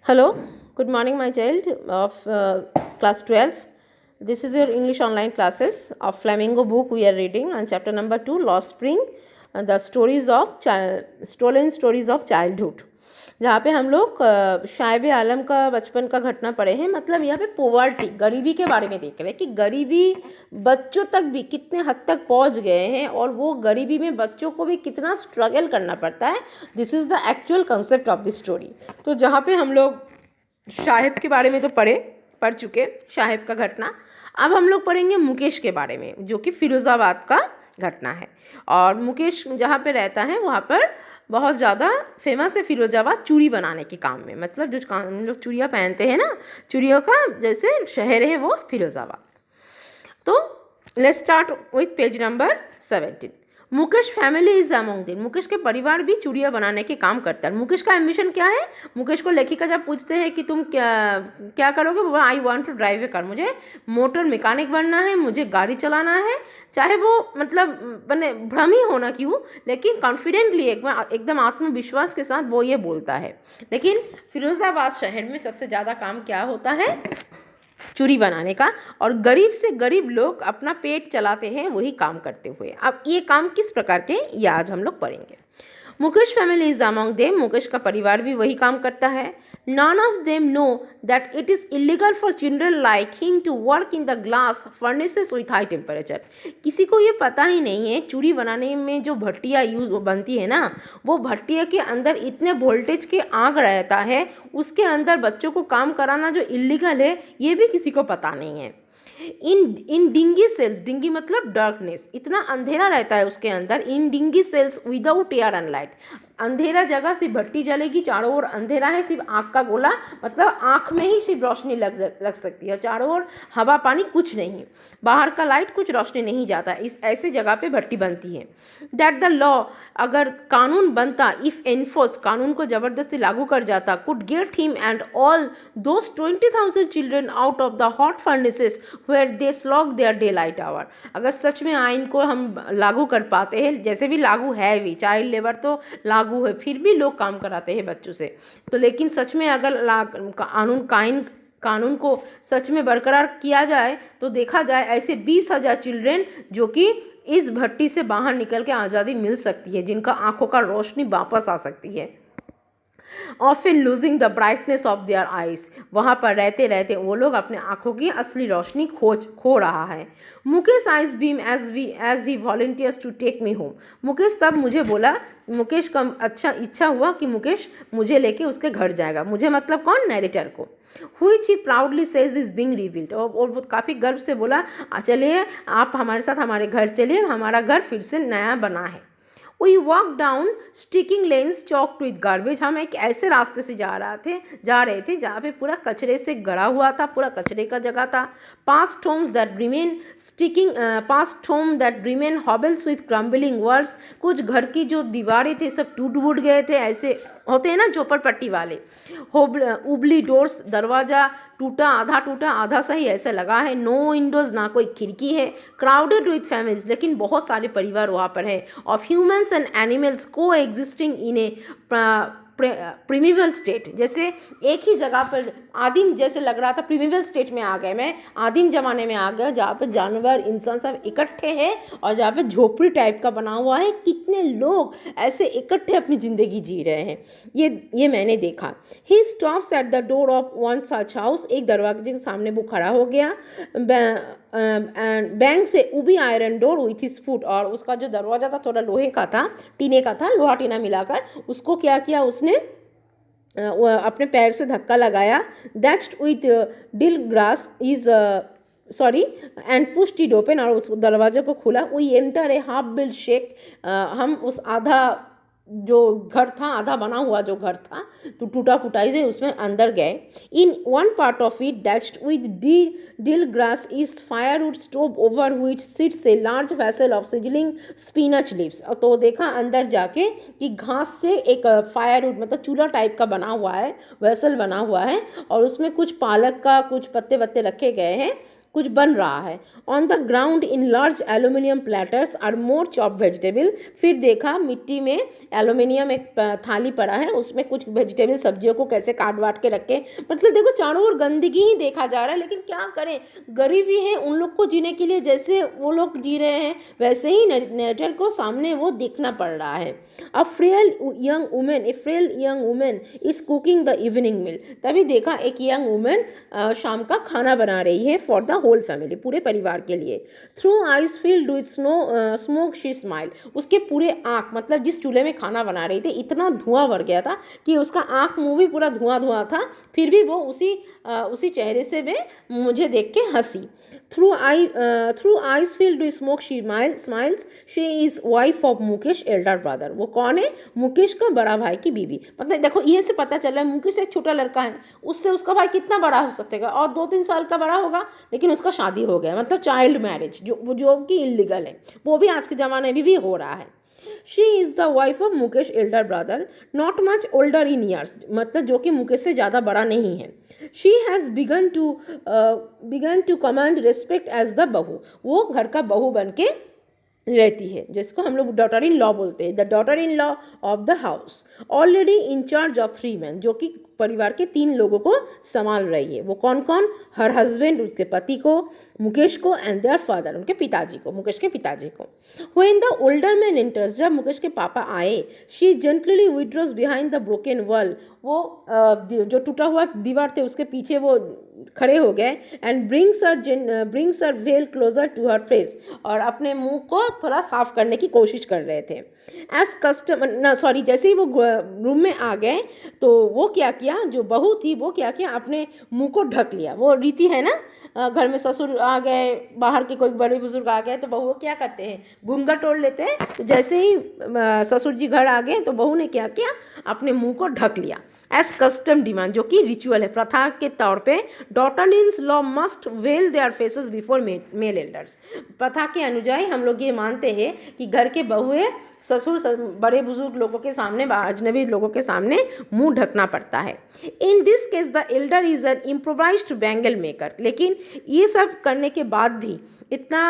Hello, good morning, my child of class 12. This is your English online classes of Flamingo book we are reading on chapter number 2, Lost Spring, the stories of stolen stories of childhood. जहाँ पे हम लोग शायब आलम का बचपन का घटना पढ़े हैं। मतलब यहाँ पे पोवर्टी, गरीबी के बारे में देख रहे हैं कि गरीबी बच्चों तक भी कितने हद तक पहुँच गए हैं और वो गरीबी में बच्चों को भी कितना स्ट्रगल करना पड़ता है। This is the actual concept of the story. तो जहाँ पे हम लोग शाहिब के बारे में तो पढ़ चुके, शाहिब का घटना। अब हम लोग पढ़ेंगे मुकेश के बारे में, जो कि फिरोज़ाबाद का घटना है। और मुकेश जहाँ पे रहता है वहाँ पर बहुत ज़्यादा फेमस है फिरोज़ाबाद चूड़ी बनाने के काम में। मतलब जो हम लोग चूड़ियाँ पहनते हैं ना, चूड़ियों का जैसे शहर है वो फिरोज़ाबाद। तो let's start with page number 17। Mukesh family is among them. Mukesh के परिवार भी चूड़ियाँ बनाने के काम करता है। मुकेश का एम्बिशन क्या है? मुकेश को लेखिका जब पूछते हैं कि तुम क्या करोगे, वो I want to drive a car, मुझे मोटर मैकेनिक बनना है, मुझे गाड़ी चलाना है। चाहे वो मतलब बने भ्रम ही होना क्यों, लेकिन कॉन्फिडेंटली एकदम आत्मविश्वास के साथ वो ये बोलता है। लेकिन फिरोज़ाबाद शहर में सबसे ज़्यादा काम क्या होता है? चूड़ी बनाने का। और गरीब से गरीब लोग अपना पेट चलाते हैं वही काम करते हुए। अब ये काम किस प्रकार के, ये आज हम लोग पढ़ेंगे। Mukesh family is among them. Mukesh का परिवार भी वही काम करता है। None of them know that it is illegal for children like him to work in the glass furnaces with high temperature. किसी को ये पता ही नहीं है चूड़ी बनाने में जो भट्टियाँ यूज बनती है ना, वो भट्टिया के अंदर इतने वोल्टेज के आग रहता है, उसके अंदर बच्चों को काम कराना जो इलीगल है ये भी किसी को पता नहीं है। इन डिंगी सेल्स, डिंगी मतलब डार्कनेस, इतना अंधेरा रहता है उसके अंदर। In dingy cells without air and light, अंधेरा जगह सिर्फ भट्टी जलेगी, चारों ओर अंधेरा है, सिर्फ आँख का गोला, मतलब आँख में ही सिर्फ रोशनी लग सकती है, चारों ओर हवा पानी कुछ नहीं, बाहर का लाइट कुछ रोशनी नहीं जाता। इस ऐसे जगह पे भट्टी बनती है। दैट द लॉ, अगर कानून बनता, इफ एनफोर्स, कानून को ज़बरदस्ती लागू कर जाता, could get him and all those 20,000 children out of the hot furnaces where they slog their daylight hour. अगर सच में आइन को हम लागू कर पाते हैं, जैसे भी लागू है भी, चाइल्ड लेबर तो लागू है, फिर भी लोग काम कराते हैं बच्चों से, तो लेकिन सच में अगर कानून को सच में बरकरार किया जाए तो देखा जाए ऐसे 20,000 चिल्ड्रन जो कि इस भट्टी से बाहर निकल के आज़ादी मिल सकती है, जिनका आंखों का रोशनी वापस आ सकती है। Often losing the brightness of their eyes, वहाँ पर रहते रहते वो लोग अपने आंखों की असली रोशनी खो रहा है। Mukesh eyes beam as he volunteers to take me home. Mukesh तब मुझे बोला, मुकेश का इच्छा हुआ कि मुकेश मुझे लेके उसके घर जाएगा। मुझे मतलब कौन? नैरेटर को। Which he proudly says is being revealed, और वो काफ़ी गर्व से बोला, चलिए आप हमारे साथ हमारे घर चलिए, हमारा घर फिर से नया बना है। We walked down sticking lanes choked with garbage। हम एक ऐसे रास्ते से जा रहे थे जहाँ पे पूरा कचरे से गड़ा हुआ था, पूरा कचरे का जगह था। Past homes that remain hobbles with crumbling walls, कुछ घर की जो दीवारें थे सब टूट गए थे, ऐसे होते हैं ना झोपड़पट्टी वाले। उबली डोर्स, दरवाज़ा टूटा आधा सही ऐसे लगा है। नो विंडोज़, ना कोई खिड़की है। क्राउडेड विथ फैमिलीज, लेकिन बहुत सारे परिवार वहाँ पर है। ऑफ ह्यूमन्स एंड एनिमल्स को एग्जिस्टिंग इन ए प्रीमिवल स्टेट, जैसे एक ही जगह पर आदिम जैसे लग रहा था। प्रीमिवल स्टेट में आ गए, मैं आदिम जमाने में आ गया, जहाँ पर जानवर इंसान सब इकट्ठे हैं और जहाँ पर झोपड़ी टाइप का बना हुआ है, कितने लोग ऐसे इकट्ठे अपनी ज़िंदगी जी रहे हैं, ये मैंने देखा। He stops at the door of one such house, एक दरवाजे के सामने वो खड़ा हो गया। बैंक से उबी iron door with his foot, और उसका जो दरवाज़ा था थोड़ा लोहे का था, टीने का था, लोहा टीना मिलाकर, उसको क्या किया उसने, अपने पैर से धक्का लगाया। That's with dead grass is sorry and pushed it open, और उस दरवाजे को खुला। We enter a half built shack, हम उस आधा जो घर था, आधा बना हुआ जो घर था तो टूटा फुटाई से उसमें अंदर गए। In one part of it that's with dead grass is firewood stove over which sits a large vessel of sizzling spinach leaves. तो देखा अंदर जाके कि घास से एक फायरवुड मतलब चूल्हा टाइप का बना हुआ है, वेसल बना हुआ है, और उसमें कुछ पालक का कुछ पत्ते रखे गए हैं, कुछ बन रहा है। On the ground in large aluminium platters are more chop vegetable, फिर देखा मिट्टी में एल्यूमिनियम एक थाली पड़ा है, उसमें कुछ वेजिटेबल सब्जियों को कैसे काट वाट के रखे। मतलब देखो चारों ओर गंदगी ही देखा जा रहा है, लेकिन क्या करें, गरीबी है उन लोग को जीने के लिए, जैसे वो लोग जी रहे हैं वैसे ही नरेटर को सामने वो देखना पड़ रहा है। A frail young women is cooking the evening meal, तभी देखा एक यंग वुमेन शाम का खाना बना रही है फॉर द होल फैमिली, पूरे परिवार के लिए। Through eyes field with smoke she smile, उसके पूरे आँख, मतलब जिस चूल्हे में खाना बना रही थी इतना धुआं भर गया था कि उसका आँख मुँह भी पूरा धुआं धुआं था, फिर भी वो उसी चेहरे से वे मुझे देख के हंसी। Through eyes field with smoke she smiles, she is wife of Mukesh elder brother, वो कौन है, मुकेश का बड़ा भाई की बीवी। मतलब देखो ये से पता चल रहा है मुकेश एक छोटा लड़का है, उससे उसका भाई कितना बड़ा हो सकता है, और 2-3 साल का बड़ा होगा, लेकिन उसका शादी हो गया, मतलब चाइल्ड मैरिज जो कि इलीगल है, वो भी आज के ज़माने में भी हो रहा है। She is the wife of Mukesh elder brother, not much older in years, मतलब जो कि मुकेश से ज़्यादा बड़ा नहीं है। She has begun to command respect as the bahu, वो घर का बहू बन के रहती है, जिसको हम लोग डॉटर इन लॉ बोलते हैं, the daughter in law of the house, already in charge of 3 men, जो कि परिवार के 3 लोगों को संभाल रही है। वो कौन कौन, हर हस्बैंड, उसके पति को, मुकेश को, एंड देयर फादर, उनके पिताजी को, मुकेश के पिताजी को। When the older man enters, जब मुकेश के पापा आए, she gently withdraws behind the broken wall, वो जो टूटा हुआ दीवार थे उसके पीछे वो खड़े हो गए, and brings her veil closer to her face, और अपने मुंह को थोड़ा साफ करने की कोशिश कर रहे थे। एज कस्टम जैसे ही वो रूम में आ गए तो वो क्या किया, जो बहू थी वो क्या किया, अपने मुंह को ढक लिया। वो रीति है ना, घर में ससुर आ गए, बाहर के कोई बड़े बुजुर्ग आ गए तो बहू क्या करते हैं, घूंघट ओढ़ लेते हैं। तो जैसे ही ससुर जी घर आ गए तो बहू ने क्या किया, अपने मुंह को ढक लिया। एज कस्टम डिमांड, जो कि रिचुअल है, प्रथा के तौर पे, daughter in law must veil their faces before male elders, प्रथा के अनुजाई हम लोग ये मानते हैं कि घर के बहुए ससुर बड़े बुजुर्ग लोगों के सामने, अजनबी लोगों के सामने मुंह ढकना पड़ता है। In this case the Elder is an improvised bangle maker, लेकिन ये सब करने के बाद भी इतना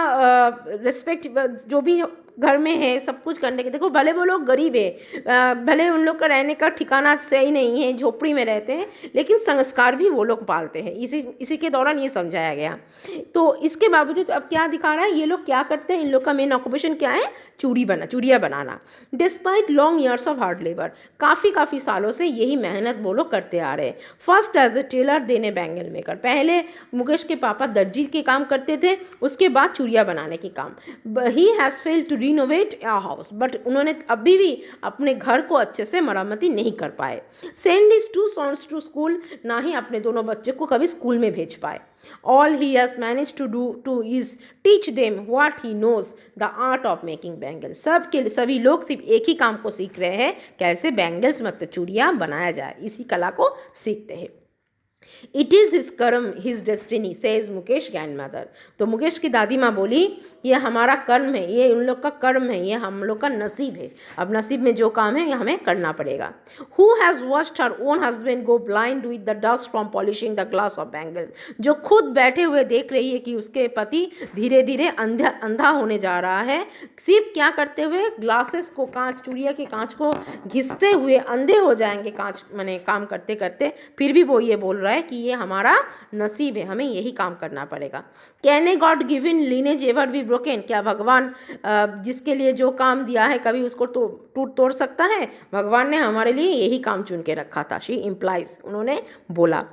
रिस्पेक्ट जो भी घर में है सब कुछ करने के, देखो भले वो लोग गरीब है, भले उन लोग का रहने का ठिकाना सही नहीं है, झोपड़ी में रहते हैं, लेकिन संस्कार भी वो लोग पालते हैं। इसी के दौरान ये समझाया गया। तो इसके बावजूद अब क्या दिखा रहा है, ये लोग क्या करते हैं, इन लोग का मेन ऑक्यूपेशन क्या है, चूड़ियाँ बनाना। Despite long years of hard labour, काफ़ी सालों से यही मेहनत वो लोग करते आ रहे हैं। First as a tailor then a bangle maker, पहले मुकेश के पापा दर्जी के काम करते थे, उसके बाद चूड़ियाँ बनाने के काम। He has failed to renovate a house, but उन्होंने अभी भी अपने घर को अच्छे से मरम्मती नहीं कर पाए। Send his 2 sons to school, ना ही अपने दोनों बच्चे को कभी स्कूल में भेज पाए। All he has managed to do is teach them what he knows, the art of making bangles. सभी लोग सिर्फ एक ही काम को सीख रहे हैं, कैसे बैंगल्स मतलब चूड़ियाँ बनाया जाए, इसी कला को सीखते हैं। इट इज़ हिज कर्म his destiny says Mukesh grandmother, तो मुकेश की दादी माँ बोली ये हमारा कर्म है, ये उन लोग का कर्म है, ये हम लोग का नसीब है, अब नसीब में जो काम है ये हमें करना पड़ेगा। Who has watched her own husband go blind with the dust from polishing the glass of bangles, जो खुद बैठे हुए देख रही है कि उसके पति धीरे धीरे अंधा होने जा रहा है, सिर्फ क्या करते हुए, ग्लासेस को, कांच, चूड़िया के कांच को घिसते हुए अंधे हो जाएंगे, कांच माने काम करते करते, फिर भी वो ये बोल रहा है कि ये हमारा नसीब है, हमें यही काम करना पड़ेगा। Can a god given lineage ever be broken, क्या भगवान जिसके लिए जो काम दिया है कभी उसको तोड़ सकता है, भगवान ने हमारे लिए यही काम चुन के रखा था। शी इम्प्लाइज, उन्होंने बोला।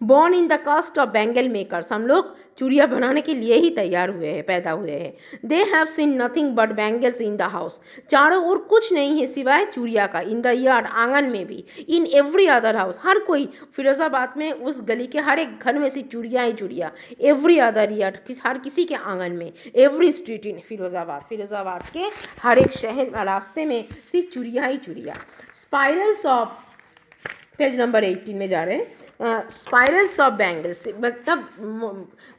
Born in the caste of bangle makers, हम लोग चूड़ियाँ बनाने के लिए ही तैयार हुए हैं, पैदा हुए हैं। They have seen nothing but bangles in the house, चारों ओर कुछ नहीं है सिवाय चूड़ियाँ का। इन द यार्ड, आंगन में भी। इन एवरी अदर हाउस, हर कोई फिरोजाबाद में उस गली के हर एक घर में सिर्फ चूड़ियाँ ही चूड़ियाँ। एवरी अदर यार्ड, हर किसी के आंगन में। एवरी स्ट्रीट इन फिरोजाबाद के हर एक शहर रास्ते में सिर्फ चूड़ियाँ ही चूड़ियाँ। स्पाइरल्स ऑफ पेज नंबर 18 में जा रहे हैं। स्पाइरल्स ऑफ बैंगल्स, मतलब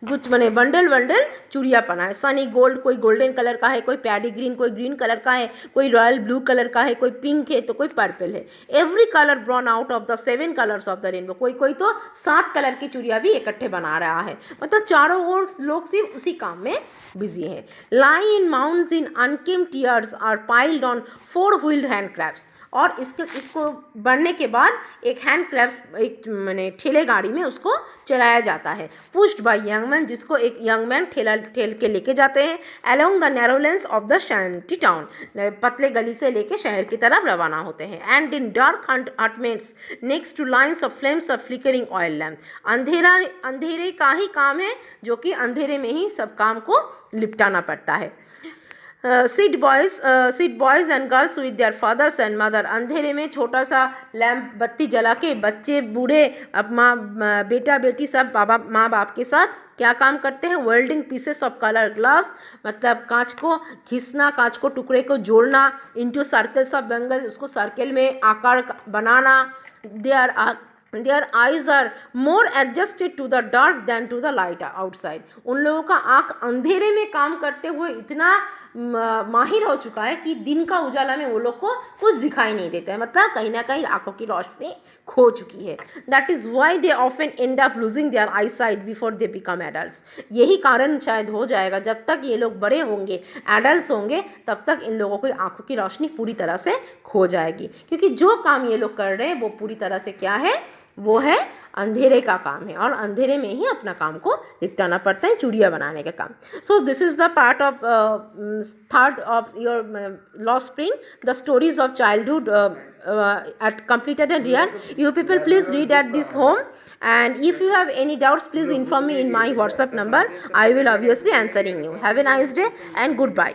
कुछ मैंने बंडल बंडल चूड़िया पहना है। सनी गोल्ड, कोई गोल्डन कलर का है, कोई पैडी ग्रीन, कोई ग्रीन कलर का है, कोई रॉयल ब्लू कलर का है, कोई पिंक है, तो कोई पर्पल है। Every colour born out of the 7 colours of the rainbow, कोई कोई तो 7 कलर की चूड़िया भी इकट्ठे बना रहा है। मतलब चारों ओर लोग सिर्फ उसी काम में बिजी है। Lie in mounds in unkempt tiers are piled on 4 wheeled hand crabs, और इसको बढ़ने के बाद एक हैंड क्रैब्स, एक मैंने ठेले गाड़ी में उसको चलाया जाता है। पुश्ड बाय यंग मैन, जिसको एक यंग मैन ठेल के लेके जाते हैं। Along the narrow lens of the shanty town, पतले गली से लेके शहर की तरफ रवाना होते हैं। And in dark hutments next two lines of flames of flickering oil lamp, अंधेरे का ही काम है, जो कि अंधेरे में ही सब काम को निपटाना पड़ता है। Sit boys and girls with their fathers and mother, अंधेरे में छोटा सा लैम्प बत्ती जला के बच्चे बूढ़े अब बेटा बेटी सब माँ बाप के साथ क्या काम करते हैं? Welding pieces of colour glass, मतलब कांच को घिसना, कांच को टुकड़े को जोड़ना, इनटू सर्कल्स ऑफ बैंगल्स, उसको सर्कल में आकार बनाना। Their eyes are more adjusted to the dark than to the light outside, उन लोगों का आँख अंधेरे में काम करते हुए इतना माहिर हो चुका है कि दिन का उजाला में वो लोग को कुछ दिखाई नहीं देता है, मतलब कहीं ना कहीं आँखों की रोशनी खो चुकी है। That is why they often end up losing their eyesight before they become adults, यही कारण शायद हो जाएगा, जब तक ये लोग बड़े होंगे, एडल्ट्स होंगे, तब तक इन लोगों की आँखों की रोशनी पूरी तरह से खो जाएगी, क्योंकि जो काम ये लोग कर रहे हैं वो पूरी तरह से क्या है, वो है अंधेरे का काम है, और अंधेरे में ही अपना काम को निपटाना पड़ता है, चूड़िया बनाने का काम। So this is the part of third of your lost spring, the stories of childhood at completed and here. You people please read at this home, and if you have any doubts please inform me in my WhatsApp number. I will obviously answering you. Have a nice day and goodbye.